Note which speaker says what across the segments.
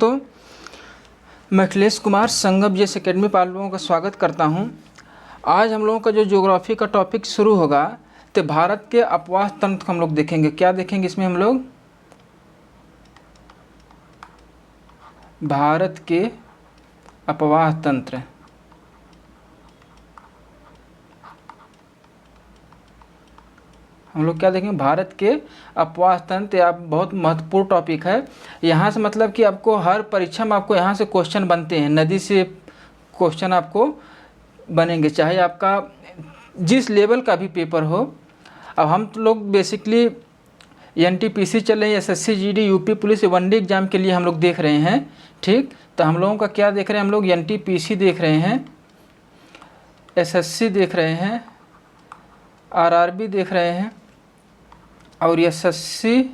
Speaker 1: तो मैं अखिलेश कुमार संगम GS academy पर आप लोगों का स्वागत करता हूं। आज हम लोगों का जो ज्योग्राफी का टॉपिक शुरू होगा तो भारत के अपवाह तंत्र को हम लोग देखेंगे। क्या देखेंगे इसमें हम लोग? भारत के अपवाह तंत्र। हम लोग क्या देखेंगे? भारत के अपवाह तंत्र। या बहुत महत्वपूर्ण टॉपिक है। यहाँ से मतलब कि आपको हर परीक्षा में आपको यहाँ से क्वेश्चन बनते हैं, नदी से क्वेश्चन आपको बनेंगे, चाहे आपका जिस लेवल का भी पेपर हो। अब हम तो लोग बेसिकली एनटीपीसी चल रही है, SSC GD UP police one day exam के लिए हम लोग देख रहे हैं। ठीक, तो हम लोगों का क्या देख रहे हैं? हम लोग एनटीपीसी देख रहे हैं, एसएससी देख रहे हैं, आरआरबी देख रहे हैं और एसएससी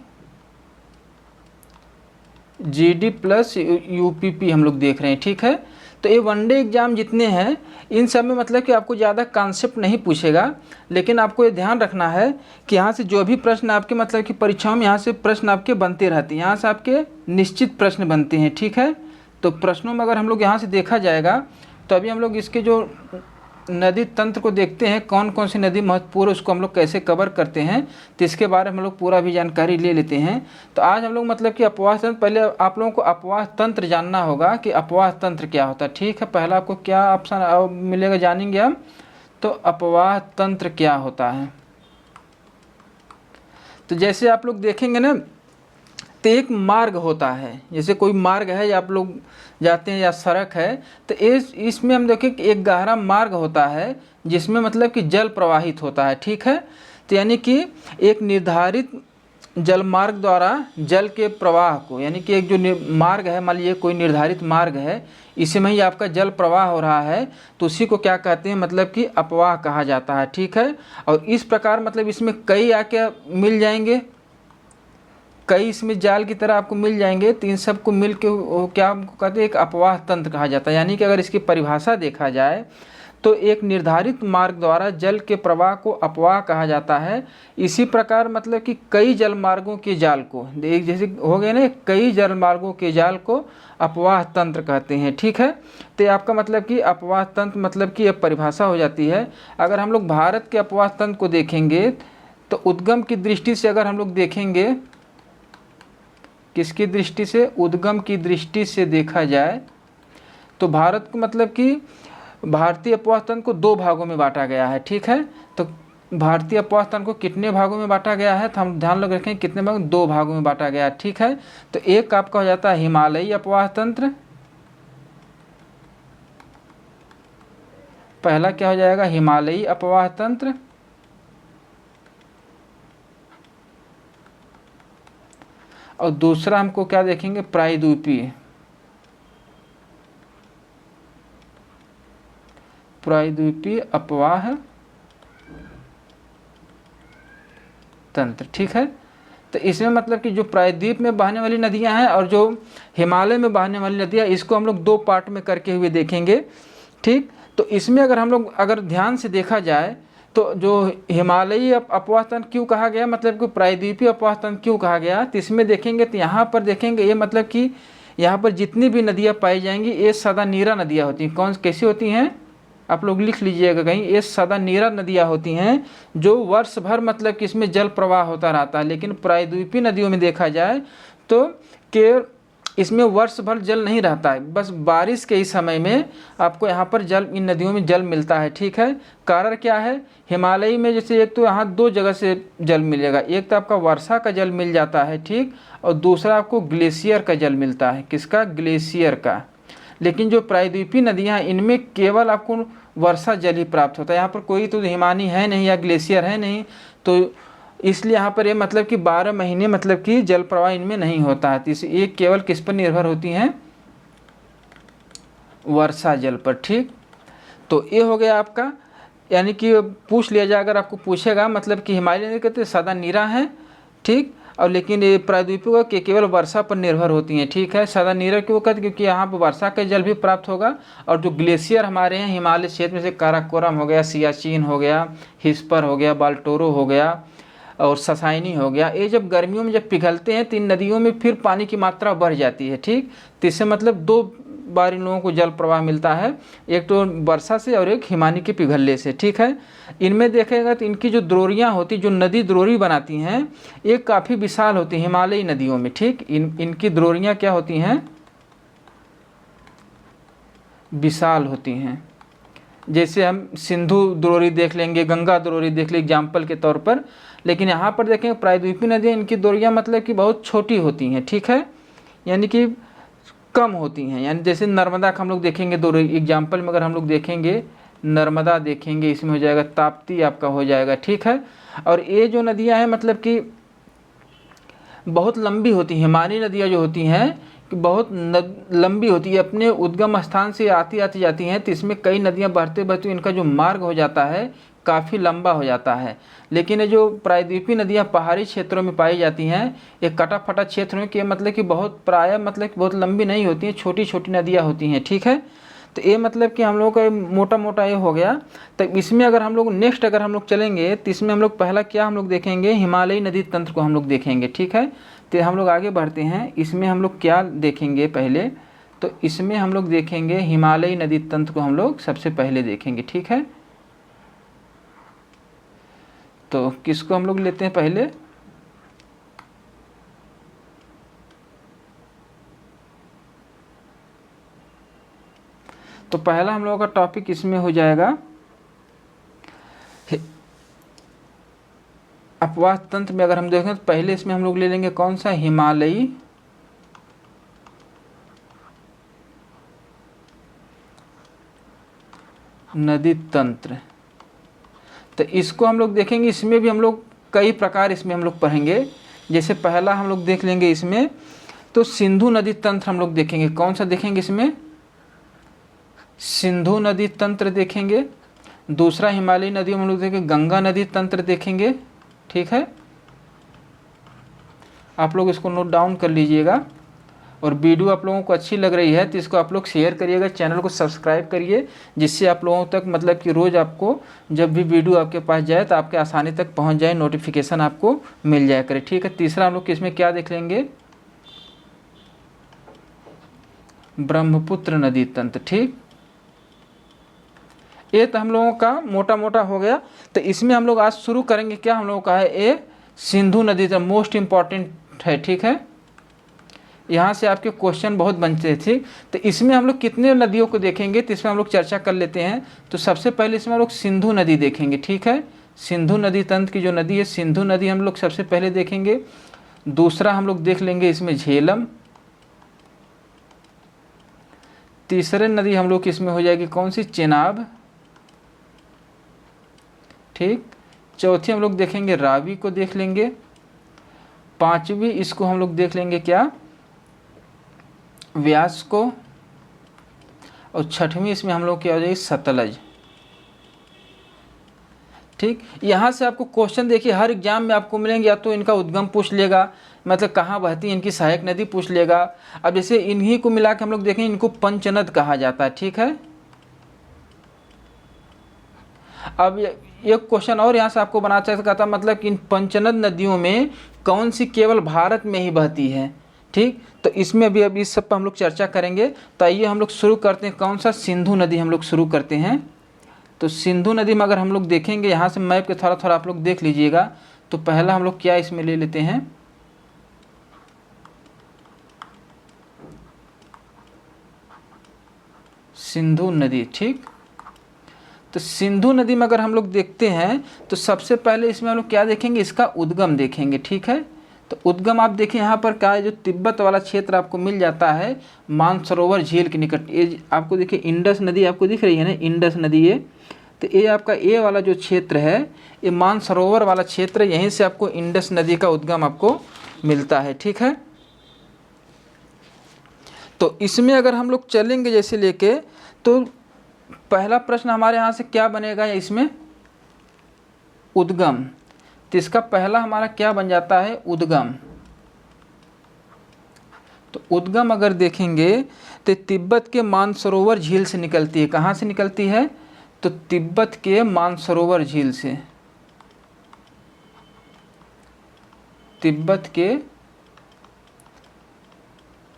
Speaker 1: जीडी प्लस यूपीपी हम लोग देख रहे हैं। ठीक है, तो ये वनडे एग्ज़ाम जितने हैं इन सब में मतलब कि आपको ज़्यादा कॉन्सेप्ट नहीं पूछेगा, लेकिन आपको ये ध्यान रखना है कि यहाँ से जो भी प्रश्न आपके मतलब कि परीक्षाओं में यहाँ से प्रश्न आपके बनते रहते हैं, यहाँ से आपके निश्चित प्रश्न बनते हैं। ठीक है, तो प्रश्नों में अगर हम लोग यहाँ से देखा जाएगा तो अभी हम लोग इसके जो नदी तंत्र को देखते हैं, कौन कौन सी नदी महत्वपूर्ण, उसको हम लोग कैसे कवर करते हैं, तो इसके बारे में हम लोग पूरा भी जानकारी ले लेते हैं। तो आज हम लोग मतलब कि अपवाह तंत्र, पहले आप लोगों को अपवाह तंत्र जानना होगा कि अपवाह तंत्र क्या होता है। ठीक है, पहला आपको क्या ऑप्शन मिलेगा जानेंगे हम, तो अपवाह तंत्र क्या होता है। तो जैसे आप लोग देखेंगे ना, तो एक मार्ग होता है, जैसे कोई मार्ग है या आप लोग जाते हैं या सड़क है, तो इसमें हम देखें कि एक गहरा मार्ग होता है जिसमें मतलब कि जल प्रवाहित होता है। ठीक है, तो यानी कि एक निर्धारित जल मार्ग द्वारा जल के प्रवाह को, यानी कि एक जो मार्ग है, मान लीजिए कोई निर्धारित मार्ग है, इसी में ही आपका जल प्रवाह हो रहा है, तो उसी को क्या कहते हैं? मतलब कि अपवाह कहा जाता है। ठीक है, और इस प्रकार मतलब इसमें कई आके मिल जाएंगे, कई इसमें जाल की तरह आपको मिल जाएंगे, तो इन सबको मिल के क्या हमको कहते हैं? एक अपवाह तंत्र कहा जाता है। यानी कि अगर इसकी परिभाषा देखा जाए तो एक निर्धारित मार्ग द्वारा जल के प्रवाह को अपवाह कहा जाता है। इसी प्रकार मतलब कि कई जल मार्गों के जाल को, एक जैसे हो गए ना, कई जल मार्गों के जाल को अपवाह तंत्र कहते हैं। ठीक है, तो आपका मतलब कि अपवाह तंत्र मतलब कि एक परिभाषा हो जाती है। अगर हम लोग भारत के अपवाह तंत्र को देखेंगे तो उद्गम की दृष्टि से अगर हम लोग देखेंगे, किसकी दृष्टि से? उद्गम की दृष्टि से देखा जाए तो भारत को मतलब कि भारतीय अपवाह तंत्र को दो भागों में बांटा गया है। ठीक है, तो भारतीय अपवाह तंत्र को कितने भागों में बांटा गया है? तो हम ध्यान लग रखें कितने भागों? दो भागों में बांटा गया है। ठीक है, तो एक आपका हो जाता है हिमालयी अपवाह तंत्र, पहला क्या हो जाएगा? हिमालयी अपवाह तंत्र। और दूसरा हमको क्या देखेंगे? प्रायद्वीपीय, प्रायद्वीपीय अपवाह तंत्र। ठीक है, तो इसमें मतलब कि जो प्रायद्वीप में बहने वाली नदियां हैं और जो हिमालय में बहने वाली नदियां, इसको हम लोग दो पार्ट में करके हुए देखेंगे। ठीक, तो इसमें अगर हम लोग अगर ध्यान से देखा जाए तो जो हिमालयी अपवाह तंत्र क्यों कहा गया, मतलब कि प्रायद्वीपीय अपवाह तंत्र क्यों कहा गया, तो इसमें देखेंगे तो यहाँ पर देखेंगे ये मतलब कि यहाँ पर जितनी भी नदियाँ पाई जाएंगी ये सदा नीरा नदियाँ होती हैं। कौन कैसी होती हैं? आप लोग लिख लीजिएगा कहीं, ये सदा नीरा नदियाँ होती हैं जो वर्ष भर मतलब कि इसमें जल प्रवाह होता रहता है। लेकिन प्रायद्वीपीय नदियों में देखा जाए तो के इसमें वर्ष भर जल नहीं रहता है, बस बारिश के ही समय में आपको यहाँ पर जल, इन नदियों में जल मिलता है। ठीक है, कारण क्या है? हिमालय में जैसे एक तो यहाँ दो जगह से जल मिलेगा, एक तो आपका वर्षा का जल मिल जाता है, ठीक, और दूसरा आपको ग्लेशियर का जल मिलता है। किसका? ग्लेशियर का। लेकिन जो प्रायद्वीपीय नदियाँ हैं इनमें केवल आपको वर्षा जल ही प्राप्त होता है, यहाँ पर कोई तो हिमानी है नहीं या ग्लेशियर है नहीं, तो इसलिए यहाँ पर ये मतलब कि 12 महीने मतलब कि जल प्रवाह इनमें नहीं होता है। तो ये केवल किस पर निर्भर होती हैं? वर्षा जल पर। ठीक, तो ये हो गया आपका, यानी कि पूछ लिया जाए, अगर आपको पूछेगा मतलब कि हिमालय नदी कहते सदा नीरा है, ठीक, और लेकिन ये प्रायद्वीपीय के केवल वर्षा पर निर्भर होती हैं। ठीक है, सदा नीरा क्यों कहते? क्योंकि यहाँ पर वर्षा का जल भी प्राप्त होगा। और जो ग्लेशियर हमारे हैं हिमालय क्षेत्र में से, काराकोरम हो गया, सियाचिन हो गया, हिस्पर हो गया, बाल्टोरो हो गया, और ससाइनी हो गया, ये जब गर्मियों में जब पिघलते हैं तो इन नदियों में फिर पानी की मात्रा बढ़ जाती है। ठीक, तो इससे मतलब दो बार इन लोगों को जल प्रवाह मिलता है, एक तो वर्षा से और एक हिमानी के पिघलने से। ठीक है, इनमें देखेगा तो इनकी जो द्रोरियाँ होती, जो नदी द्रोरी बनाती हैं, ये काफ़ी विशाल होती हैं हिमालयी नदियों में। ठीक, इनकी द्रोरियाँ क्या होती हैं, विशाल होती हैं। जैसे हम सिंधु द्रोरी देख लेंगे, गंगा द्रोरी देख लेंगे एग्जाम्पल के तौर पर, लेकिन यहाँ पर देखेंगे प्रायद्वीपीय नदियाँ, इनकी द्रोरियाँ मतलब कि बहुत छोटी होती हैं। ठीक है, यानी कि कम होती हैं। यानी जैसे नर्मदा का हम लोग देखेंगे द्रोरी एग्जाम्पल में, अगर हम लोग देखेंगे नर्मदा देखेंगे, इसमें हो जाएगा ताप्ती आपका हो जाएगा। ठीक है, और ये जो नदियाँ हैं मतलब कि बहुत लंबी होती हैं, हिमालयी नदियाँ जो होती हैं कि बहुत लंबी होती है, अपने उद्गम स्थान से आती जाती हैं, तो इसमें कई नदियाँ बहते बहते इनका जो मार्ग हो जाता है काफ़ी लंबा हो जाता है। लेकिन ये जो प्रायद्वीपीय नदियाँ पहाड़ी क्षेत्रों में पाई जाती हैं, ये कटा फटा क्षेत्र में, कि मतलब कि बहुत प्रायः मतलब कि बहुत लंबी नहीं होती हैं, छोटी छोटी नदियाँ होती हैं। ठीक है, तो ये मतलब कि हम लोग का मोटा मोटा ये हो गया। तो इसमें अगर हम लोग नेक्स्ट अगर हम लोग चलेंगे तो इसमें हम लोग पहला क्या हम लोग देखेंगे, हिमालयी नदी तंत्र को हम लोग देखेंगे। ठीक है, तो हम लोग आगे बढ़ते हैं, इसमें हम लोग क्या देखेंगे पहले, तो इसमें हम लोग देखेंगे हिमालयी नदी तंत्र को हम लोग सबसे पहले देखेंगे। ठीक है, तो किसको हम लोग लेते हैं पहले, तो पहला हम लोगों का टॉपिक इसमें हो जाएगा अपवाह तंत्र में। अगर हम देखें तो पहले इसमें हम लोग ले लेंगे कौन सा, हिमालयी नदी तंत्र। तो इसको हम लोग देखेंगे, इसमें भी हम लोग कई प्रकार इसमें हम लोग पढ़ेंगे। जैसे पहला हम लोग देख लेंगे इसमें, तो सिंधु नदी तंत्र हम लोग देखेंगे। कौन सा देखेंगे इसमें, सिंधु नदी तंत्र देखेंगे। दूसरा हिमालयी नदियों में हम लोग देखेंगे गंगा नदी तंत्र देखेंगे। ठीक है, आप लोग इसको नोट डाउन कर लीजिएगा, और वीडियो आप लोगों को अच्छी लग रही है तो इसको आप लोग शेयर करिएगा, चैनल को सब्सक्राइब करिए, जिससे आप लोगों तक मतलब कि रोज़ आपको जब भी वीडियो आपके पास जाए तो आपके आसानी तक पहुंच जाए, नोटिफिकेशन आपको मिल जाया करे। ठीक है, तीसरा हम लोग किसमें क्या देख लेंगे, ब्रह्मपुत्र नदी तंत्र। ठीक, ये तो हम लोगों का मोटा मोटा हो गया। तो इसमें हम लोग आज शुरू करेंगे क्या, हम लोगों का है ये सिंधु नदी तंत्र, मोस्ट इम्पॉर्टेंट है। ठीक है, यहाँ से आपके क्वेश्चन बहुत बनते थे। तो इसमें हम लोग कितने नदियों को देखेंगे, तो इसमें हम लोग चर्चा कर लेते हैं। तो सबसे पहले इसमें हम लोग सिंधु नदी देखेंगे। ठीक है, सिंधु नदी तंत्र की जो नदी है सिंधु नदी हम लोग सबसे पहले देखेंगे। दूसरा हम लोग देख लेंगे इसमें झेलम। तीसरे नदी हम लोग किसमें हो जाएगी, कौन सी, चेनाब। ठीक, चौथी हम लोग देखेंगे रावी को देख लेंगे। पांचवी इसको हम लोग देख लेंगे क्या, व्यास को। और छठवीं इसमें हम लोग क्या हो जाएगी, सतलज। ठीक, यहाँ से आपको क्वेश्चन देखिए हर एग्जाम में आपको मिलेंगे, या तो इनका उद्गम पूछ लेगा, मतलब कहाँ बहती है इनकी सहायक नदी पूछ लेगा। अब जैसे इन्हीं को मिला के हम लोग देखें, इनको पंचनद कहा जाता है। ठीक है, अब एक क्वेश्चन और यहाँ से आपको बना सकता था, मतलब कि इन पंचनद नदियों में कौन सी केवल भारत में ही बहती है। ठीक, तो इसमें भी अब इस सब पर हम लोग चर्चा करेंगे। तो आइए हम लोग शुरू करते हैं, कौन सा, सिंधु नदी हम लोग शुरू करते हैं। तो सिंधु नदी में अगर हम लोग देखेंगे, यहाँ से मैप के थोड़ा थोड़ा आप लोग देख लीजिएगा। तो पहला हम लोग क्या इसमें ले लेते हैं, सिंधु नदी। ठीक, तो सिंधु नदी में अगर हम लोग देखते हैं तो सबसे पहले इसमें हम लोग क्या देखेंगे, इसका उद्गम देखेंगे। ठीक है, तो उद्गम आप देखिए यहाँ पर क्या है, जो तिब्बत वाला क्षेत्र आपको मिल जाता है मानसरोवर झील के निकट। ये आपको देखिए इंडस नदी आपको दिख रही है ना, इंडस नदी ये, तो ये आपका ये वाला जो क्षेत्र है ये मानसरोवर वाला क्षेत्र, यहीं से आपको इंडस नदी का उद्गम आपको मिलता है। ठीक है, तो इसमें अगर हम लोग चलेंगे जैसे लेके, तो पहला प्रश्न हमारे यहाँ से क्या बनेगा, इसमें उद्गम। तो इसका पहला हमारा क्या बन जाता है, उद्गम। तो उद्गम अगर देखेंगे तो तिब्बत के मानसरोवर झील से निकलती है। कहाँ से निकलती है, तो तिब्बत के मानसरोवर झील से। तिब्बत के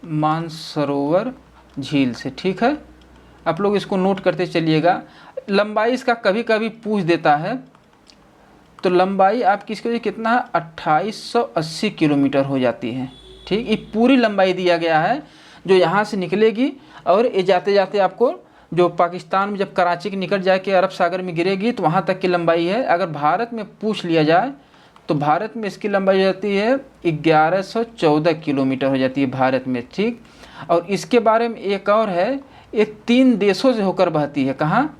Speaker 1: मानसरोवर झील से। ठीक है, आप लोग इसको नोट करते चलिएगा। लंबाई इसका कभी कभी पूछ देता है, तो लंबाई आपकी इसके कितना है, 2880 किलोमीटर हो जाती है। ठीक, ये पूरी लंबाई दिया गया है जो यहाँ से निकलेगी और ये जाते जाते आपको जो पाकिस्तान में जब कराची के निकल जाके अरब सागर में गिरेगी तो वहाँ तक की लंबाई है। अगर भारत में पूछ लिया जाए तो भारत में इसकी लंबाई हो जाती है 1114 किलोमीटर हो जाती है भारत में। ठीक, और इसके बारे में एक और है, ये 3 देशों से होकर बहती है। कहाँ?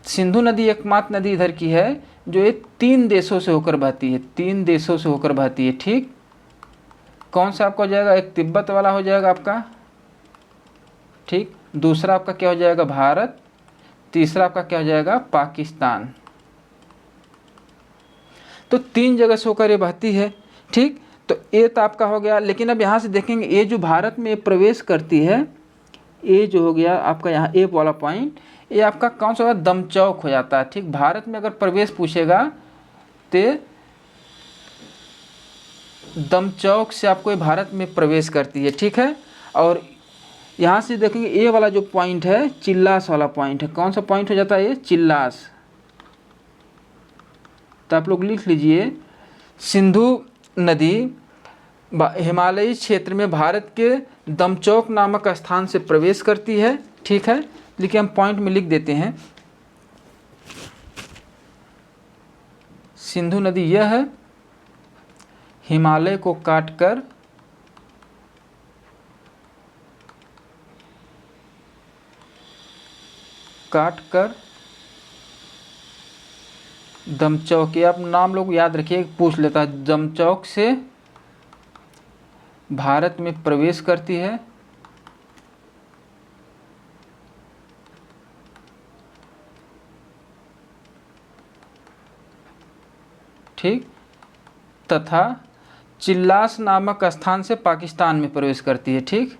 Speaker 1: सिंधु नदी एकमात्र नदी इधर की है जो ये 3 देशों से होकर बहती है, 3 देशों से होकर बहती है। ठीक, कौन सा आपका हो जाएगा, एक तिब्बत वाला हो जाएगा आपका, ठीक, दूसरा आपका क्या हो जाएगा, भारत, तीसरा आपका क्या हो जाएगा, पाकिस्तान। तो 3 जगह से होकर ये बहती है। ठीक, तो ये तो आपका हो गया। लेकिन अब यहाँ से देखेंगे ये जो भारत में प्रवेश करती है, ये जो हो गया आपका यहाँ ए वाला पॉइंट, ये आपका कौन सा होगा, दमचौक हो जाता है। ठीक, भारत में अगर प्रवेश पूछेगा तो दमचौक से आपको ये भारत में प्रवेश करती है। ठीक है, और यहाँ से देखेंगे ए वाला जो पॉइंट है, चिल्लास वाला पॉइंट है। कौन सा पॉइंट हो जाता है ये, चिल्लास। तो आप लोग लिख लीजिए, सिंधु नदी हिमालयी क्षेत्र में भारत के दमचौक नामक स्थान से प्रवेश करती है। ठीक है, लेकिन हम पॉइंट में लिख देते हैं, सिंधु नदी यह है, हिमालय को काटकर दमचौक, ये आप नाम लोग याद रखिए, पूछ लेता है, दमचौक से भारत में प्रवेश करती है। ठीक, तथा चिल्लास नामक स्थान से पाकिस्तान में प्रवेश करती है। ठीक,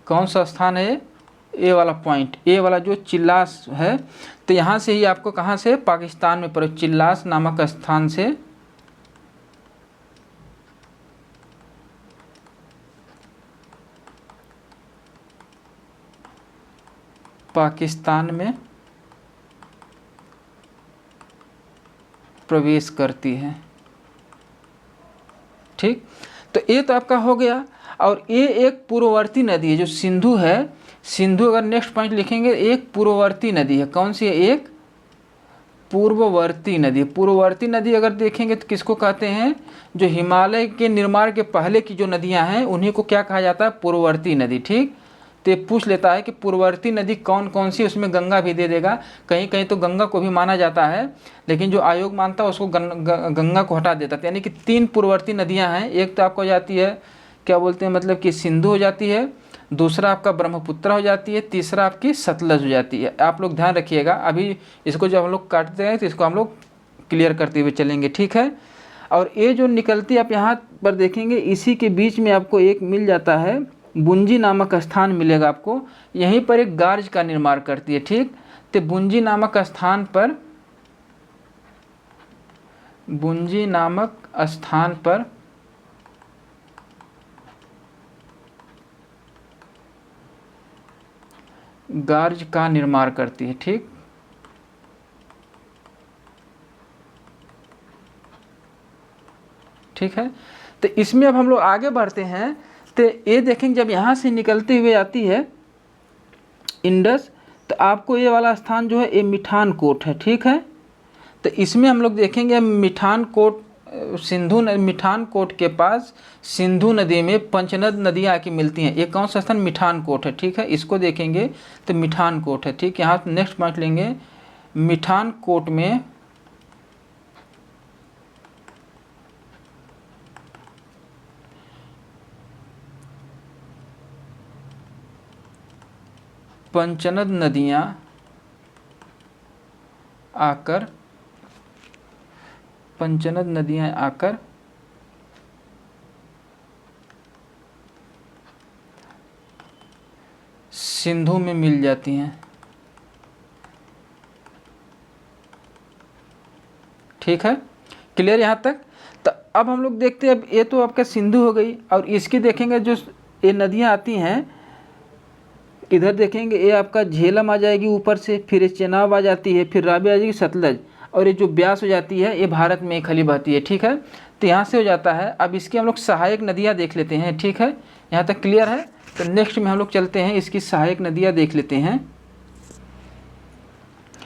Speaker 1: कौन सा स्थान है, ए वाला पॉइंट, ए वाला जो चिल्लास है, तो यहाँ से ही आपको कहाँ से, पाकिस्तान में प्रवेश, चिल्लास नामक स्थान से पाकिस्तान में प्रवेश करती है। ठीक, तो ये तो आपका हो गया। और ये एक पूर्ववर्ती नदी है जो सिंधु है। सिंधु अगर नेक्स्ट पॉइंट लिखेंगे, एक पूर्ववर्ती नदी है। कौन सी है, एक पूर्ववर्ती नदी। पूर्ववर्ती नदी अगर देखेंगे तो किसको कहते हैं, जो हिमालय के निर्माण के पहले की जो नदियां हैं उन्हीं को क्या कहा जाता है, पूर्ववर्ती नदी। ठीक, तो ये पूछ लेता है कि पूर्ववर्ती नदी कौन कौन सी, उसमें गंगा भी दे देगा। कहीं कहीं तो गंगा को भी माना जाता है, लेकिन जो आयोग मानता है उसको गंगा को हटा देता है। यानी कि 3 पूर्ववर्ती नदियां हैं। एक तो आपको हो जाती है, क्या बोलते हैं, मतलब कि सिंधु हो जाती है, दूसरा आपका ब्रह्मपुत्र हो जाती है, तीसरा आपकी सतलज हो जाती है। आप लोग ध्यान रखिएगा, अभी इसको जब हम लोग काटते हैं तो इसको हम लोग क्लियर करते हुए चलेंगे। ठीक है, और ये जो निकलती है आप यहाँ पर देखेंगे, इसी के बीच में आपको एक मिल जाता है, बुंजी नामक स्थान मिलेगा आपको। यहीं पर एक गार्ज का निर्माण करती है। ठीक, तो बुंजी नामक स्थान पर, बुंजी नामक स्थान पर गार्ज का निर्माण करती है। ठीक, ठीक है, तो इसमें अब हम लोग आगे बढ़ते हैं। तो ये देखेंगे जब यहाँ से निकलते हुए आती है इंडस, तो आपको ये वाला स्थान जो है ये मिठान कोट है। ठीक है, तो इसमें हम लोग देखेंगे मिठान कोट, मिठान कोट के पास सिंधु नदी में पंचनद नदियाँ आके मिलती हैं। ये कौन सा स्थान, मिठान कोट है। ठीक है, इसको देखेंगे तो मिठान कोट है। ठीक, यहाँ नेक्स्ट पॉइंट लेंगे, मिठान कोट में पंचनद नदियाँ आकर सिंधु में मिल जाती हैं। ठीक है, क्लियर यहाँ तक। अब हम लोग देखते हैं, अब ये तो आपका सिंधु हो गई, और इसकी देखेंगे जो ये नदियाँ आती हैं, इधर देखेंगे ये आपका झेलम आ जाएगी ऊपर से, फिर ये चेनाब आ जाती है, फिर रावी आ जाएगी सतलज, और ये जो ब्यास हो जाती है ये भारत में खाली बहती है। ठीक है, तो यहाँ से हो जाता है। अब इसकी हम लोग सहायक नदियाँ देख लेते हैं। ठीक है, यहाँ तक क्लियर है। तो नेक्स्ट में हम लोग चलते हैं, इसकी सहायक नदियाँ देख लेते हैं।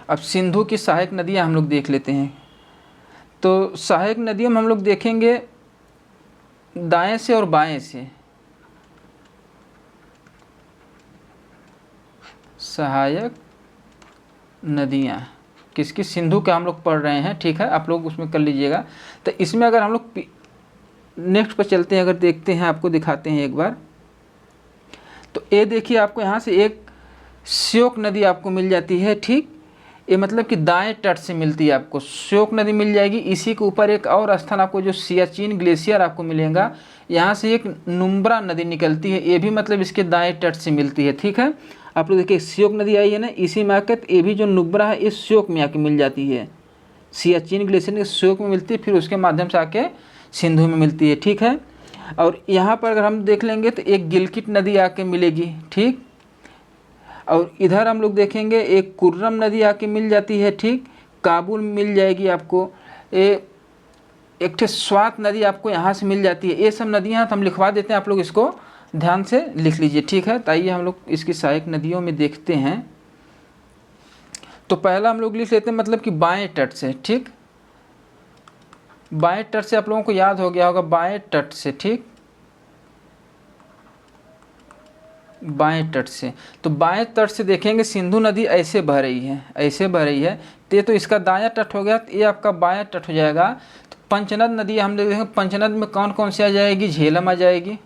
Speaker 1: अब सिंधु की सहायक नदियाँ हम लोग देख लेते हैं। तो सहायक नदियों में हम लोग देखेंगे दाएं से और बाएं से। सहायक नदियाँ किसकी? सिंधु का हम लोग पढ़ रहे हैं। ठीक है, आप लोग उसमें कर लीजिएगा। तो इसमें अगर हम लोग नेक्स्ट पर चलते हैं, अगर देखते हैं, आपको दिखाते हैं एक बार। तो ये देखिए, आपको यहाँ से एक श्योक नदी आपको मिल जाती है। ठीक, ये मतलब कि दाएं तट से मिलती है आपको, श्योक नदी मिल जाएगी। इसी के ऊपर एक और स्थान आपको जो सियाचिन ग्लेशियर आपको मिलेगा, यहाँ से एक नुब्रा नदी निकलती है, ये भी मतलब इसके दाएं तट से मिलती है। ठीक है, आप लोग देखिए श्योक नदी आई है ना, इसी में आकर ये भी जो नुब्रा है इस श्योक में आके मिल जाती है, सियाचिन ग्लेशियर के श्योक में मिलती है, फिर उसके माध्यम से आके सिंधु में मिलती है। ठीक है, और यहाँ पर अगर हम देख लेंगे तो एक गिलगिट नदी आके मिलेगी। ठीक, और इधर हम लोग देखेंगे एक कुर्रम नदी आके मिल जाती है। ठीक, काबुल में मिल जाएगी आपको। एक ठे स्वात नदी आपको यहाँ से मिल जाती है। ये सब नदियाँ हम लिखवा देते हैं, आप लोग इसको ध्यान से लिख लीजिए। ठीक है, तो आइए हम लोग इसकी सहायक नदियों में देखते हैं। तो पहला हम लोग लिख लेते हैं मतलब कि बाएं तट से। ठीक, बाएं तट से आप लोगों को याद हो गया होगा, बाएं तट से। ठीक, बाएं तट से, तो बाएं तट से देखेंगे सिंधु नदी ऐसे बह रही है, ऐसे बह रही है। तो इसका दायां तट हो गया, तो ये आपका बायां तट हो जाएगा। तो पंचनद नदी हम देखेंगे, पंचनद में कौन कौन सी आ जाएगी? झेलम आ जाएगी,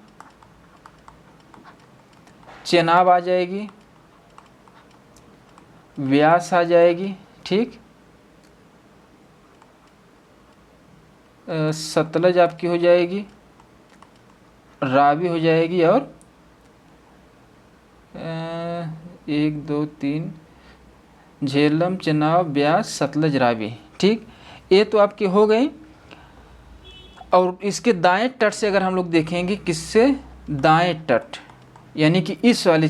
Speaker 1: चेनाब आ जाएगी, व्यास आ जाएगी। ठीक, सतलज आपकी हो जाएगी, रावी हो जाएगी, और 1 2 3 झेलम, चेनाब, ब्यास, सतलज, रावी। ठीक, ये तो आपकी हो गई। और इसके दाएं तट से अगर हम लोग देखेंगे, किससे? दाएं तट, यानी कि इस वाली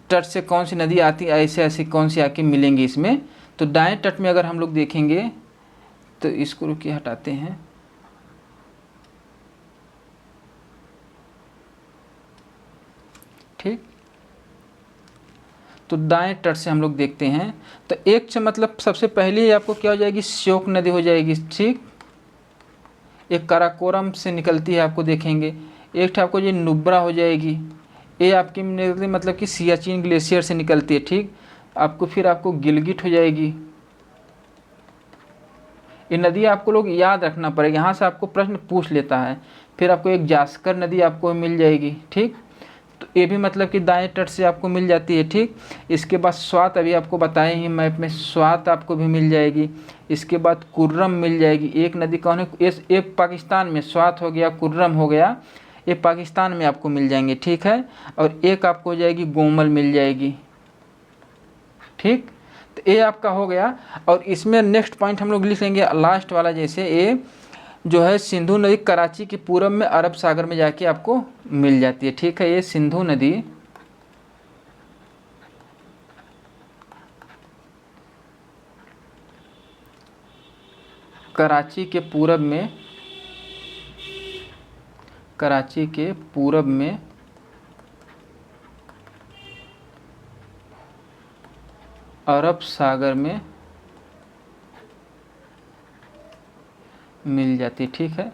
Speaker 1: तट से कौन सी नदी आती है, ऐसे ऐसे कौन सी आके मिलेंगी इसमें। तो दाएं तट में अगर हम लोग देखेंगे, तो इसको रुकिए हटाते हैं। ठीक, तो दाएं तट से हम लोग देखते हैं, तो एक से मतलब सबसे पहले आपको क्या हो जाएगी? श्योक नदी हो जाएगी। ठीक, एक काराकोरम से निकलती है, आपको देखेंगे। एक आपको ये नुब्रा हो जाएगी, ये आपकी मतलब कि सियाचिन ग्लेशियर से निकलती है। ठीक, आपको फिर आपको गिलगिट हो जाएगी। ये नदी आपको लोग याद रखना पड़ेगा, यहाँ से आपको प्रश्न पूछ लेता है। फिर आपको एक जास्कर नदी आपको मिल जाएगी। ठीक, तो ये भी मतलब कि दाएं तट से आपको मिल जाती है। ठीक, इसके बाद स्वात अभी आपको बताए ही मैप में, स्वात आपको भी मिल जाएगी। इसके बाद कुर्रम मिल जाएगी। एक नदी कौन है? एक पाकिस्तान में स्वात हो गया, कुर्रम हो गया, ये पाकिस्तान में आपको मिल जाएंगे। ठीक है, और एक आपको हो जाएगी गोमल मिल जाएगी। ठीक, तो ये आपका हो गया। और इसमें नेक्स्ट पॉइंट हम लोग लिख लेंगे लास्ट वाला, जैसे ये जो है सिंधु नदी कराची के पूरब में अरब सागर में जाके आपको मिल जाती है। ठीक है, ये सिंधु नदी कराची के पूरब में, कराची के पूरब में अरब सागर में मिल जाती है। ठीक है,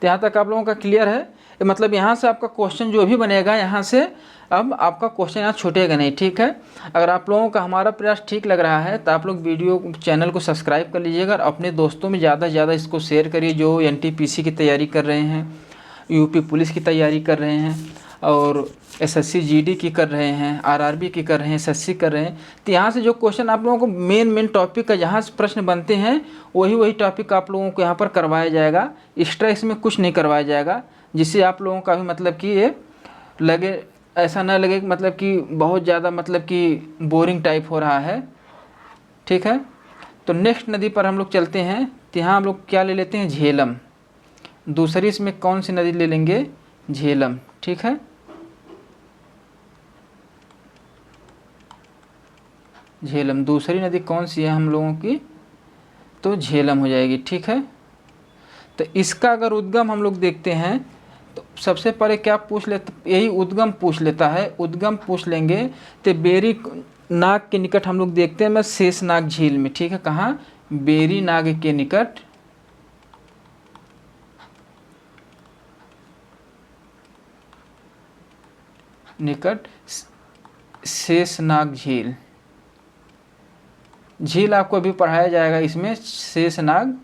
Speaker 1: तो यहाँ तक आप लोगों का क्लियर है। मतलब यहाँ से आपका क्वेश्चन जो भी बनेगा, यहाँ से अब आपका क्वेश्चन यहाँ छूटेगा नहीं। ठीक है, अगर आप लोगों का हमारा प्रयास ठीक लग रहा है तो आप लोग वीडियो चैनल को सब्सक्राइब कर लीजिएगा, और अपने दोस्तों में ज़्यादा से ज़्यादा इसको शेयर करिए, जो NTPC की तैयारी कर रहे हैं, यूपी पुलिस की तैयारी कर रहे हैं, और SSC GD की कर रहे हैं, RRB की कर रहे हैं, SSC कर रहे हैं। तो यहाँ से जो क्वेश्चन आप लोगों को मेन टॉपिक का जहाँ से प्रश्न बनते हैं, वही टॉपिक आप लोगों को यहाँ पर करवाया जाएगा। एक्स्ट्रा इसमें कुछ नहीं करवाया जाएगा, जिससे आप लोगों का भी मतलब कि ये लगे, ऐसा ना लगे कि मतलब कि बहुत ज़्यादा मतलब कि बोरिंग टाइप हो रहा है। ठीक है, तो नेक्स्ट नदी पर हम लोग चलते हैं। तो यहाँ हम लोग क्या ले लेते हैं, झेलम। दूसरी इसमें कौन सी नदी ले लेंगे, झेलम, ठीक है। झेलम दूसरी नदी कौन सी है हम लोगों की, तो झेलम हो जाएगी, ठीक है। तो इसका अगर उद्गम हम लोग देखते हैं तो सबसे पहले क्या पूछ लेते, यही उद्गम पूछ लेता है। उद्गम पूछ लेंगे तो बेरी नाग के निकट हम लोग देखते हैं, मैं शेषनाग झील में, ठीक है। कहाँ, बेरी नाग के निकट, शेषनाग झील। झील आपको अभी पढ़ाया जाएगा इसमें, शेषनाग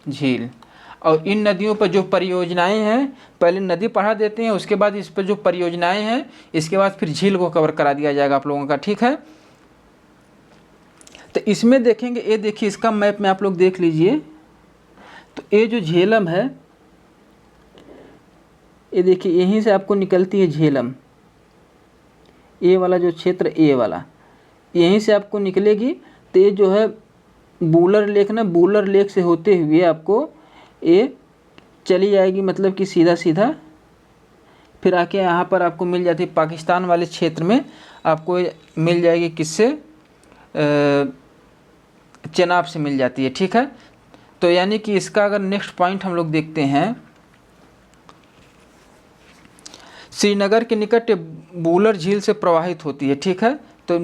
Speaker 1: झील। और इन नदियों पर जो परियोजनाएं हैं, पहले नदी पढ़ा देते हैं, उसके बाद इस पर जो परियोजनाएं हैं, इसके बाद फिर झील को कवर करा दिया जाएगा आप लोगों का, ठीक है। तो इसमें देखेंगे, ये देखिए इसका मैप में आप लोग देख लीजिए। तो ये जो झेलम है, ये देखिए यहीं से आपको निकलती है झेलम, ये वाला जो क्षेत्र, ये वाला यहीं से आपको निकलेगी। तो ये जो है बूलर लेक ना, बूलर लेक से होते हुए आपको ये चली जाएगी, मतलब कि सीधा सीधा फिर आके यहाँ पर आपको मिल जाती है पाकिस्तान वाले क्षेत्र में, आपको मिल जाएगी किससे, चेनाब से मिल जाती है, ठीक है। तो यानी कि इसका अगर नेक्स्ट पॉइंट हम लोग देखते हैं, श्रीनगर के निकट बूलर झील से प्रवाहित होती है, ठीक है। तो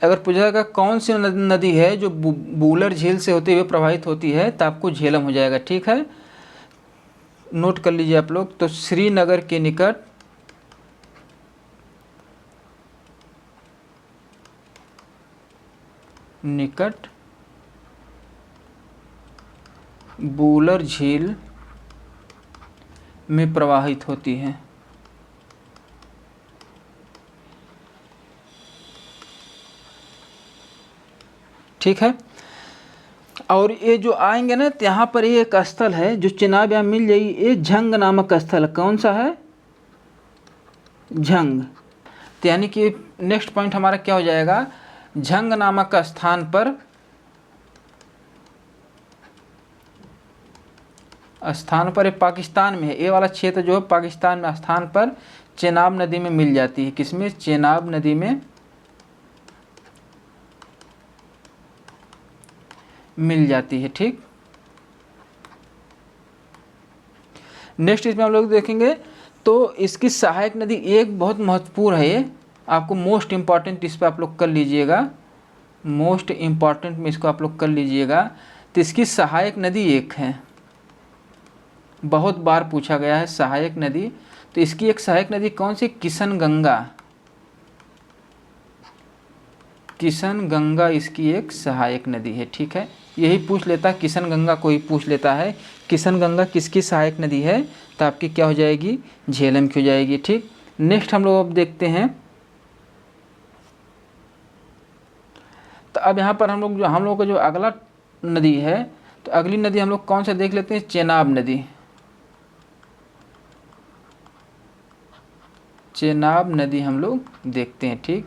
Speaker 1: अगर पूछा जाएगा कौन सी नदी है जो बूलर झील से होते हुए प्रवाहित होती है, तो आपको झेलम हो जाएगा, ठीक है। नोट कर लीजिए आप लोग। तो श्रीनगर के निकट बूलर झील में प्रवाहित होती है, ठीक है। और ये जो आएंगे ना, तो यहाँ पर ये एक स्थल है जो चेनाब यहाँ मिल जाएगी, ये झंग नामक स्थल। कौन सा है, झंग। तो यानी कि नेक्स्ट पॉइंट हमारा क्या हो जाएगा, झंग नामक स्थान पर, ये पाकिस्तान में है, ये वाला क्षेत्र जो है पाकिस्तान में स्थान पर चेनाब नदी में मिल जाती है। किसमें, चेनाब नदी में मिल जाती है, ठीक। नेक्स्ट इसमें हम लोग देखेंगे तो इसकी सहायक नदी एक बहुत महत्वपूर्ण है, ये आपको मोस्ट इम्पॉर्टेंट, इस पर आप लोग कर लीजिएगा, मोस्ट इम्पॉर्टेंट में इसको आप लोग कर लीजिएगा। तो इसकी सहायक नदी एक है, बहुत बार पूछा गया है सहायक नदी। तो इसकी एक सहायक नदी कौन सी, किशन गंगा। किशन गंगा इसकी एक सहायक नदी है, ठीक है। यही पूछ लेता है, किशन गंगा को ही पूछ लेता है, किशन गंगा किसकी सहायक नदी है, तो आपकी क्या हो जाएगी, झेलम की हो जाएगी, ठीक। नेक्स्ट हम लोग अब देखते हैं। तो अब यहाँ पर हम लोग का जो अगला नदी है, तो अगली नदी हम लोग कौन सा देख लेते हैं, चेनाब नदी। चेनाब नदी हम लोग देखते हैं, ठीक।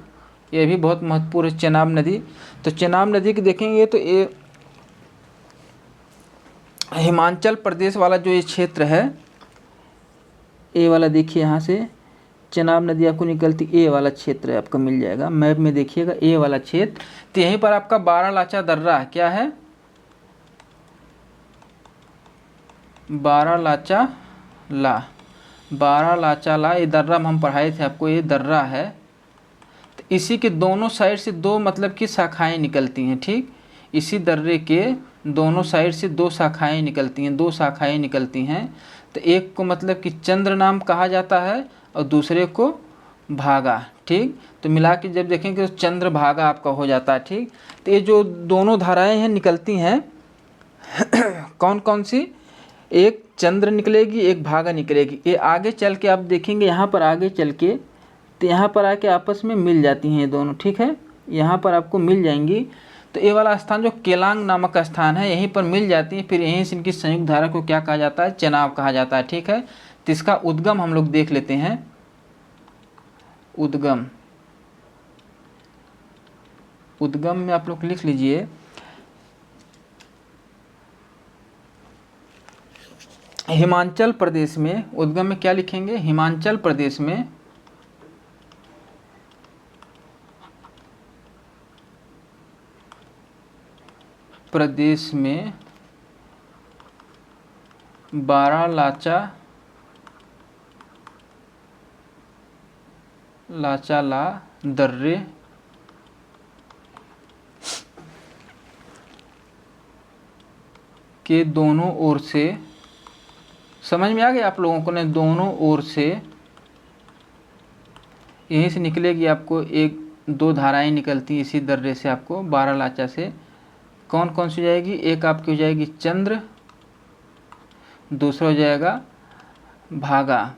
Speaker 1: ये भी बहुत महत्वपूर्ण है चेनाब नदी। तो चेनाब नदी की देखेंगे तो ये हिमाचल प्रदेश वाला जो ये क्षेत्र है, ये वाला देखिए, यहाँ से चेनाब नदी आपको निकलती, ये वाला क्षेत्र है, आपको मिल जाएगा मैप में, देखिएगा ये वाला क्षेत्र। तो यहीं पर आपका बारालाचा दर्रा है, क्या है, बारालाचा ला, ये दर्रा हम पढ़ाए थे आपको, ये दर्रा है। तो इसी के दोनों साइड से दो मतलब कि शाखाएं निकलती हैं, ठीक। इसी दर्रे के दोनों साइड से दो शाखाएं निकलती हैं, तो एक को मतलब कि चंद्र नाम कहा जाता है और दूसरे को भागा, ठीक। तो मिला के जब देखेंगे तो चंद्र भागा आपका हो जाता है, ठीक। तो ये जो दोनों धाराएं हैं निकलती हैं कौन कौन सी, एक चंद्र निकलेगी, एक भागा निकलेगी। ये आगे चल के आप देखेंगे, यहाँ पर आगे चल के, तो यहाँ पर आके आपस में मिल जाती हैं ये दोनों, ठीक है। यहाँ पर आपको मिल जाएंगी। तो ये वाला स्थान जो केलांग नामक स्थान है, यहीं पर मिल जाती है, फिर यहीं से इनकी संयुक्त धारा को क्या कहा जाता है, चेनाब कहा जाता है, ठीक है। तो इसका उद्गम हम लोग देख लेते हैं। उद्गम में आप लोग लिख लीजिए, हिमाचल प्रदेश में उद्गम में क्या लिखेंगे, हिमाचल प्रदेश में बारालाचा ला दर्रे के दोनों ओर से, समझ में आ गया आप लोगों को ने, दोनों ओर से यहीं से निकलेगी आपको एक दो धाराएं निकलती इसी दर्रे से आपको बारालाचा से। कौन कौन सी हो जाएगी, एक आपकी हो जाएगी चंद्र, दूसरा हो जाएगा भागा।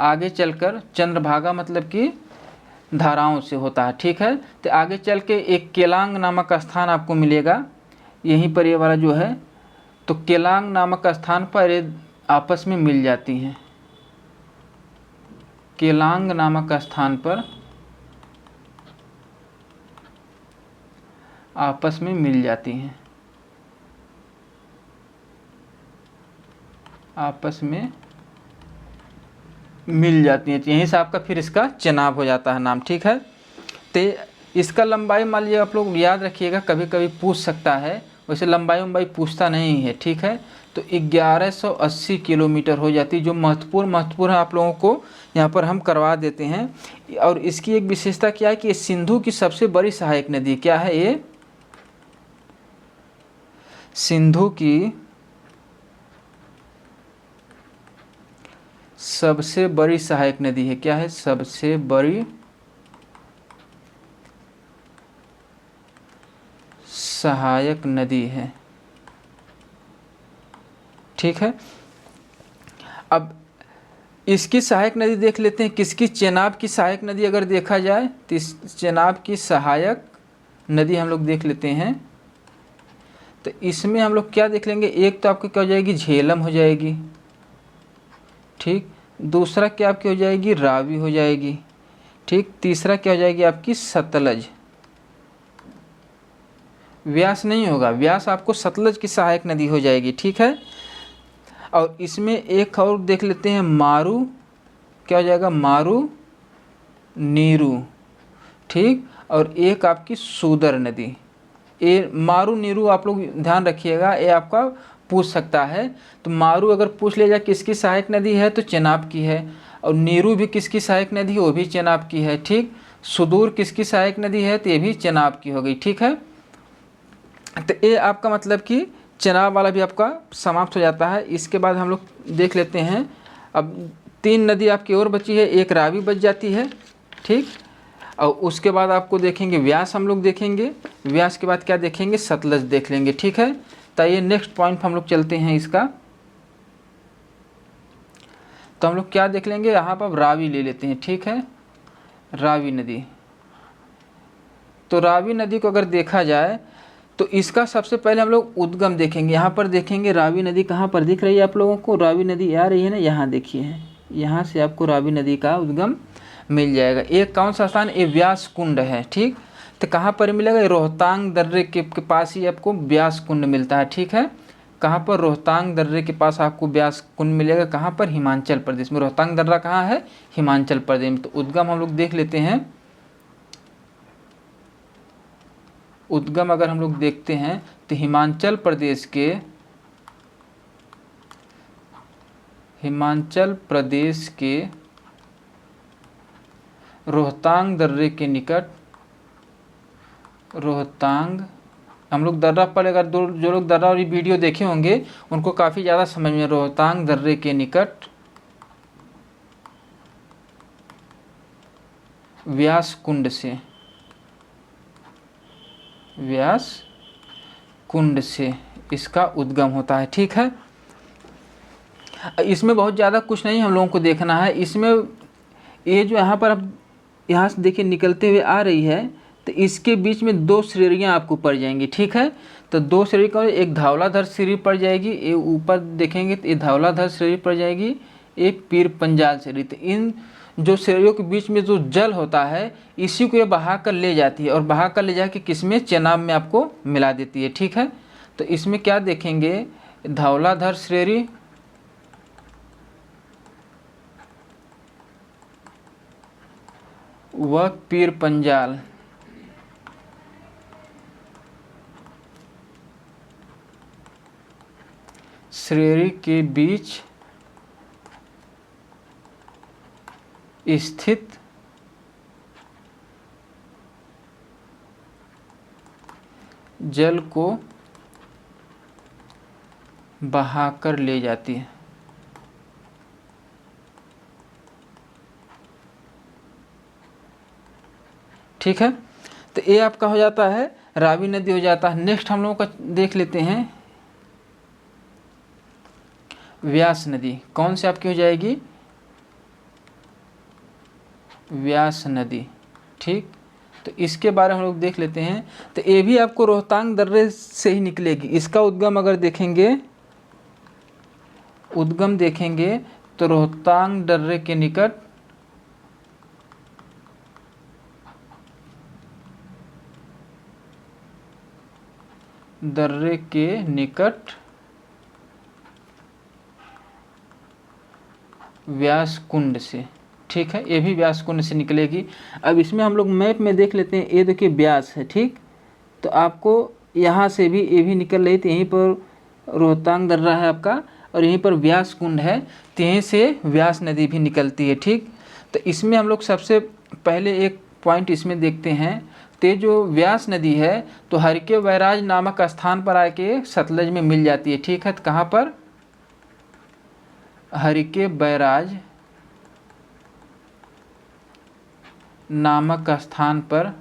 Speaker 1: आगे चलकर चंद्रभागा मतलब कि धाराओं से होता है, ठीक है। तो आगे चल के एक केलांग नामक स्थान आपको मिलेगा, यहीं पर ये वाला जो है, तो केलांग नामक स्थान पर ये आपस में मिल जाती हैं। केलांग नामक स्थान पर आपस में मिल जाती हैं, आपस में मिल जाती हैं। यहीं से आपका फिर इसका चनाब हो जाता है नाम, ठीक है। तो इसका लंबाई मान लीजिए आप लोग याद रखिएगा, कभी कभी पूछ सकता है, वैसे लंबाई पूछता नहीं है, ठीक है। तो 1180 किलोमीटर हो जाती है, जो महत्वपूर्ण आप लोगों को यहाँ पर हम करवा देते हैं। और इसकी एक विशेषता क्या है कि ये सिंधु की सबसे बड़ी सहायक नदी क्या है, ये सिंधु की सबसे बड़ी सहायक नदी है। क्या है, सबसे बड़ी सहायक नदी है, ठीक है। अब इसकी सहायक नदी देख लेते हैं, किसकी, चेनाब की सहायक नदी अगर देखा जाए तो इस चेनाब की सहायक नदी हम लोग देख लेते हैं। तो इसमें हम लोग क्या देख लेंगे, एक तो आपकी क्या हो जाएगी, झेलम हो जाएगी, ठीक। दूसरा क्या आपकी हो जाएगी, रावी हो जाएगी, ठीक। तीसरा क्या हो जाएगी आपकी, सतलज। व्यास नहीं होगा, व्यास आपको सतलज की सहायक नदी हो जाएगी, ठीक है। और इसमें एक और देख लेते हैं, मारू, क्या हो जाएगा, मारू नीरू, ठीक। और एक आपकी सूदर नदी। ये मारू नीरू आप लोग ध्यान रखिएगा, ये आपका पूछ सकता है। तो मारू अगर पूछ ले जाए किसकी सहायक नदी है, तो चेनाब की है। और नीरू भी किसकी सहायक नदी है, वो भी चेनाब की है, ठीक। सुदूर किसकी सहायक नदी है, तो ये भी चेनाब की हो गई, ठीक है। तो ये आपका मतलब कि चेनाब वाला भी आपका समाप्त हो जाता है। इसके बाद हम लोग देख लेते हैं, अब 3 नदी आपकी और बची है, एक रावी बच जाती है, ठीक। और उसके बाद आपको देखेंगे व्यास, हम लोग देखेंगे व्यास के बाद क्या देखेंगे, सतलज देख लेंगे, ठीक है। तो ये नेक्स्ट पॉइंट हम लोग चलते हैं इसका। तो हम लोग क्या देख लेंगे, यहाँ पर रावी ले लेते हैं, ठीक है। रावी नदी, तो रावी नदी को अगर देखा जाए तो इसका सबसे पहले हम लोग उद्गम देखेंगे। यहाँ पर देखेंगे रावी नदी कहाँ पर दिख रही है आप लोगों को, रावी नदी आ रही है ना, यहाँ देखिए है, यहाँ से आपको रावी नदी का उद्गम मिल जाएगा। एक कौन सा स्थान, ये व्यास कुंड है, ठीक। तो कहाँ पर मिलेगा, रोहतांग दर्रे के पास ही आपको व्यास कुंड मिलता है, ठीक है। कहाँ पर, रोहतांग दर्रे के पास आपको व्यास कुंड मिलेगा, कहाँ पर, हिमाचल प्रदेश में। रोहतांग दर्रा कहाँ है, हिमाचल प्रदेश में। तो उद्गम हम लोग देख लेते हैं। उद्गम अगर हम लोग देखते हैं तो हिमाचल प्रदेश के रोहतांग दर्रे के निकट, रोहतांग, हम लोग दर्रा पर अगर जो लोग दर्रा और ये वीडियो देखे होंगे उनको काफ़ी ज़्यादा समझ में, रोहतांग दर्रे के निकट व्यास कुंड से इसका उद्गम होता है, ठीक है। इसमें बहुत ज़्यादा कुछ नहीं हम लोगों को देखना है। इसमें ये जो यहाँ पर अब यहाँ से देखिए निकलते हुए आ रही है, तो इसके बीच में 2 श्रेणियाँ आपको पड़ जाएंगी, ठीक है। तो 2 श्रेणी का, एक धौलाधर श्रेणी पड़ जाएगी, ये ऊपर देखेंगे तो ये धौलाधर श्रेणी पड़ जाएगी, एक पीर पंजाल श्रेणी। तो इन जो श्रेणियों के बीच में जो जल होता है इसी को ये बहा कर ले जाती है, और बहा कर ले जाके किसमें, चेनाब में आपको मिला देती है, ठीक है। तो इसमें क्या देखेंगे, धौलाधर श्रेणी व पीर पंजाल श्रेणी के बीच स्थित जल को बहाकर ले जाती है। ठीक है, तो ये आपका हो जाता है रावी नदी हो जाता है। नेक्स्ट हम लोगों का देख लेते हैं व्यास नदी। कौन सी आपकी हो जाएगी? व्यास नदी। ठीक, तो इसके बारे में हम लोग देख लेते हैं। तो ये भी आपको रोहतांग दर्रे से ही निकलेगी। इसका उद्गम अगर देखेंगे, उद्गम देखेंगे तो रोहतांग दर्रे के निकट व्यास कुंड से। ठीक है, ये भी व्यास कुंड से निकलेगी। अब इसमें हम लोग मैप में देख लेते हैं। ये देखिए व्यास है। ठीक, तो आपको यहाँ से भी ये भी निकल रही थी, यहीं पर रोहतांग दर्रा है आपका और यहीं पर व्यास कुंड है, तो यहीं से व्यास नदी भी निकलती है। ठीक, तो इसमें हम लोग सबसे पहले एक पॉइंट इसमें देखते हैं। तो जो व्यास नदी है तो हरिके बैराज नामक स्थान पर आके सतलज में मिल जाती है। ठीक है, तो कहाँ पर? हरिके बैराज नामक स्थान पर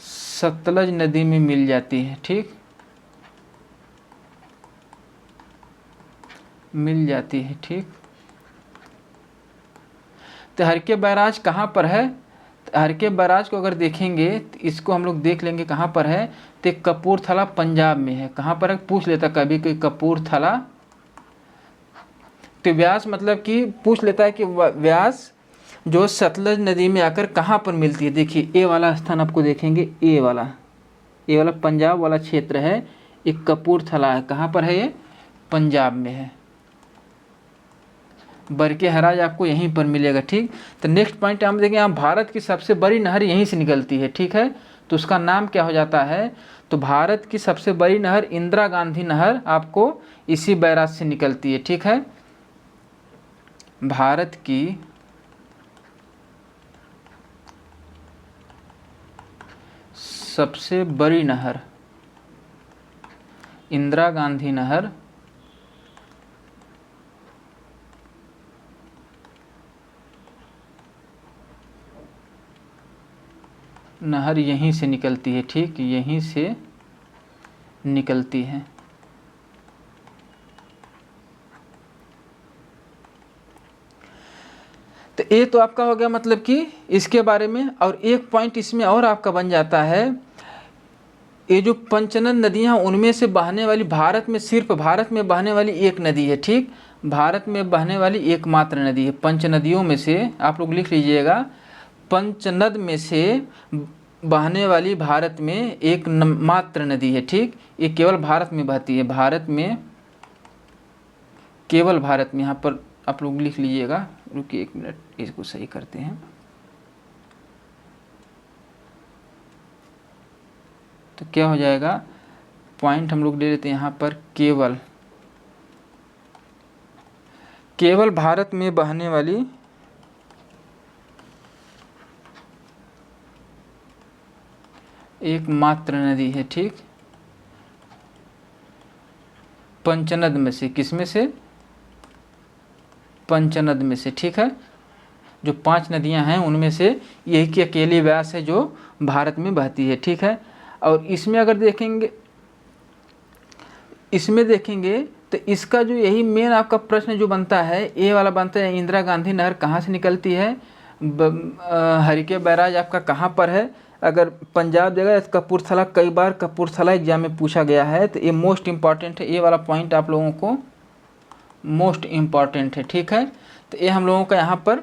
Speaker 1: सतलज नदी में मिल जाती है। ठीक, मिल जाती है। ठीक, तो हरिके बैराज कहाँ पर है? तो हरिके बैराज को अगर देखेंगे तो इसको हम लोग देख लेंगे कहाँ पर है। तो कपूरथला पंजाब में है। कहाँ पर है? पूछ लेता कभी कोई कपूरथला। तो व्यास मतलब कि पूछ लेता है कि व्यास जो सतलज नदी में आकर कहाँ पर मिलती है। देखिए ए वाला स्थान आपको देखेंगे, ए वाला पंजाब वाला क्षेत्र है। एक कपूरथला है। कहाँ पर है? ये पंजाब में है। बरके हराज आपको यहीं पर मिलेगा। ठीक, तो नेक्स्ट पॉइंट हम देखेंगे, यहाँ भारत की सबसे बड़ी नहर यहीं से निकलती है। ठीक है, तो उसका नाम क्या हो जाता है? तो भारत की सबसे बड़ी नहर इंदिरा गांधी नहर आपको इसी बैराज से निकलती है। ठीक है, भारत की सबसे बड़ी नहर इंदिरा गांधी नहर यहीं से निकलती है। ठीक, यहीं से निकलती है। तो ये तो आपका हो गया मतलब कि इसके बारे में। और एक पॉइंट इसमें और आपका बन जाता है, ये जो पंचनद नदियाँ उनमें से बहने वाली भारत में, सिर्फ भारत में बहने वाली एक नदी है। ठीक, भारत में बहने वाली एकमात्र नदी है। पंच नदियों में से आप लोग लिख लीजिएगा, पंचनद में से बहने वाली भारत में एक मात्र नदी है। ठीक, ये केवल भारत में बहती है। भारत में, केवल भारत में। यहाँ पर आप लोग लिख लीजिएगा। रुकिए एक मिनट, इसको सही करते हैं। तो क्या हो जाएगा? पॉइंट हम लोग ले लेते हैं यहाँ पर, केवल भारत में बहने वाली एकमात्र नदी है। ठीक, पंचनद में से। किस में से? पंचनद में से। ठीक है, जो 5 नदियां हैं उनमें से यही की अकेली व्यास है जो भारत में बहती है। ठीक है, और इसमें अगर देखेंगे, तो इसका जो यही मेन आपका प्रश्न जो बनता है, ये वाला बनता है, इंदिरा गांधी नहर कहाँ से निकलती है? हरिके बैराज आपका कहाँ पर है? अगर पंजाब जगह कपूरथला, कई बार कपूरथला एग्जाम में पूछा गया है, तो ये मोस्ट इम्पॉर्टेंट है। ये वाला पॉइंट आप लोगों को मोस्ट इम्पॉर्टेंट है। ठीक है, तो ये हम लोगों का यहाँ पर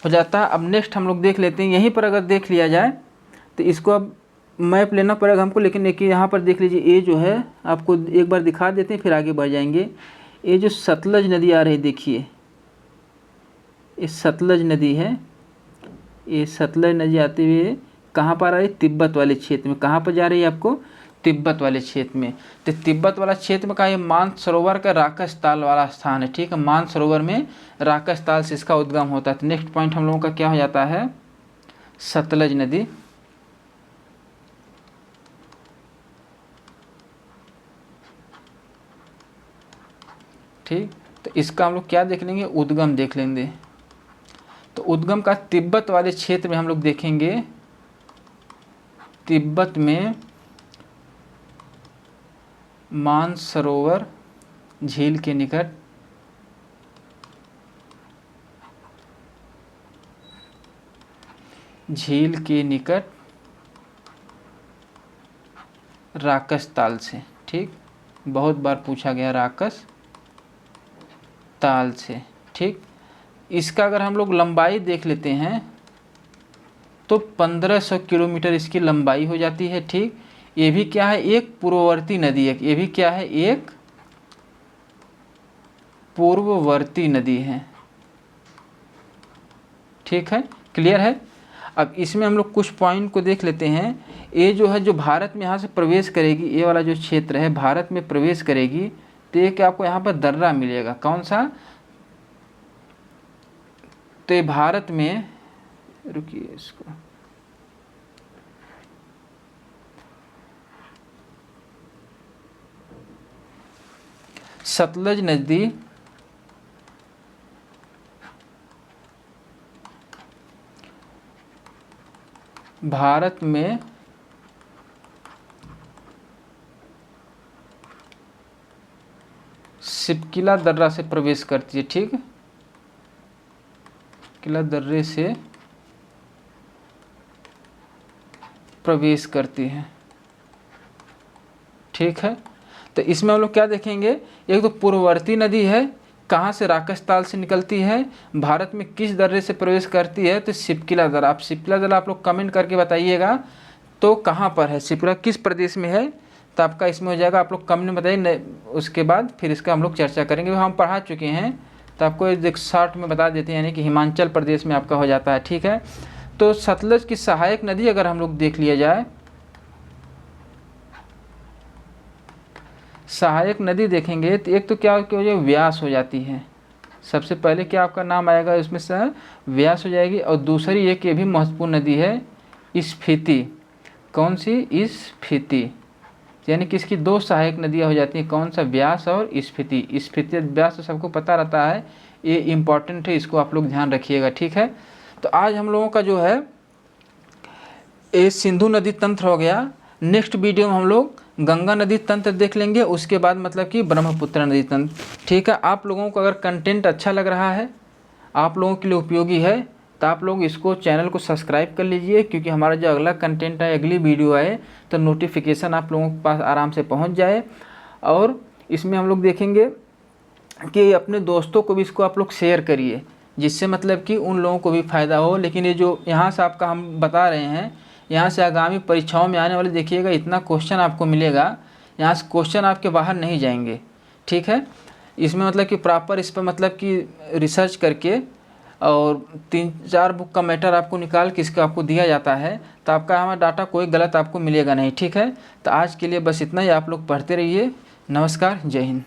Speaker 1: हो जाता है। अब नेक्स्ट हम लोग देख लेते हैं। यहीं पर अगर देख लिया जाए तो इसको अब मैप लेना पड़ेगा हमको, लेकिन देखिए यहाँ पर देख लीजिए, ये जो है आपको एक बार दिखा देते हैं फिर आगे बढ़ जाएंगे। ये जो सतलज नदी आ रही देखिए, ये सतलज नदी है, ये सतलज नदी आती हुई कहाँ पर आ रही है? तिब्बत वाले क्षेत्र में। कहाँ पर जा रही है आपको? तिब्बत वाले क्षेत्र में। तो तिब्बत वाला क्षेत्र में का ये मानसरोवर का राकसताल वाला स्थान है, ठीक है। मानसरोवर में राकसताल से इसका उद्गम होता है। तो नेक्स्ट पॉइंट हम लोगों का क्या हो जाता है? सतलज नदी। ठीक, तो इसका हम लोग क्या देख लेंगे? उद्गम देख लेंगे। तो उद्गम का तिब्बत वाले क्षेत्र में हम लोग देखेंगे, तिब्बत में मानसरोवर झील के निकट राकस ताल से, ठीक, बहुत बार पूछा गया राकस ताल से, ठीक। इसका अगर हम लोग लंबाई देख लेते हैं तो 1500 किलोमीटर इसकी लंबाई हो जाती है, ठीक। ये भी क्या है? एक पूर्ववर्ती नदी है। ये भी क्या है? एक पूर्ववर्ती नदी है, ठीक है, क्लियर है। अब इसमें हम लोग कुछ पॉइंट को देख लेते हैं। ये जो है, जो भारत में यहाँ से प्रवेश करेगी, ये वाला जो क्षेत्र है भारत में प्रवेश करेगी, तो ये क्या आपको यहाँ पर दर्रा मिलेगा? कौन सा? तो ये भारत में, रुकिए इसको, सतलज नदी भारत में सिपकिला दर्रा से प्रवेश करती है, ठीक। किला दर्रे से प्रवेश करती है, ठीक है। तो इसमें हम लोग क्या देखेंगे? एक तो पूर्ववर्ती नदी है, कहाँ से? राकसताल से निकलती है, भारत में किस दर्रे से प्रवेश करती है? तो सिपकिला दर्रा। आप सिपकिला दर्रा आप लोग कमेंट करके बताइएगा तो कहाँ पर है, सिपकिला किस प्रदेश में है, तो आपका इसमें हो जाएगा। आप लोग कमेंट में बताइए, उसके बाद फिर इसका हम लोग चर्चा करेंगे। हम पढ़ा चुके हैं, तो आपको एक शॉर्ट में बता देते हैं, यानी कि हिमाचल प्रदेश में आपका हो जाता है, ठीक है। तो सतलज की सहायक नदी अगर हम लोग देख लिया जाए, सहायक नदी देखेंगे तो एक तो क्या हो जाए? व्यास हो जाती है। सबसे पहले क्या आपका नाम आएगा इसमें से? व्यास हो जाएगी। और दूसरी एक ये भी महत्वपूर्ण नदी है, स्फीति। कौन सी? स्फीति। यानी कि इसकी दो सहायक नदियाँ हो जाती हैं, कौन सा? व्यास और स्फीति। स्फीति व्यास तो सबको पता रहता है, ये इम्पॉर्टेंट है, इसको आप लोग ध्यान रखिएगा, ठीक है। तो आज हम लोगों का जो है ये सिंधु नदी तंत्र हो गया। नेक्स्ट वीडियो में हम लोग गंगा नदी तंत्र देख लेंगे, उसके बाद मतलब कि ब्रह्मपुत्र नदी तंत्र, ठीक है। आप लोगों को अगर कंटेंट अच्छा लग रहा है, आप लोगों के लिए उपयोगी है, तो आप लोग इसको चैनल को सब्सक्राइब कर लीजिए, क्योंकि हमारा जो अगला कंटेंट है, अगली वीडियो आए तो नोटिफिकेशन आप लोगों के पास आराम से पहुंच जाए। और इसमें हम लोग देखेंगे कि अपने दोस्तों को भी इसको आप लोग शेयर करिए, जिससे मतलब कि उन लोगों को भी फ़ायदा हो। लेकिन ये जो यहाँ से आपका हम बता रहे हैं, यहाँ से आगामी परीक्षाओं में आने वाले देखिएगा इतना क्वेश्चन आपको मिलेगा, यहाँ से क्वेश्चन आपके बाहर नहीं जाएंगे, ठीक है। इसमें मतलब कि प्रॉपर इस पर मतलब कि रिसर्च करके और 3-4 बुक का मैटर आपको निकाल के इसका आपको दिया जाता है, तो आपका हमारा डाटा कोई गलत आपको मिलेगा नहीं, ठीक है। तो आज के लिए बस इतना ही। आप लोग पढ़ते रहिए। नमस्कार, जय हिंद।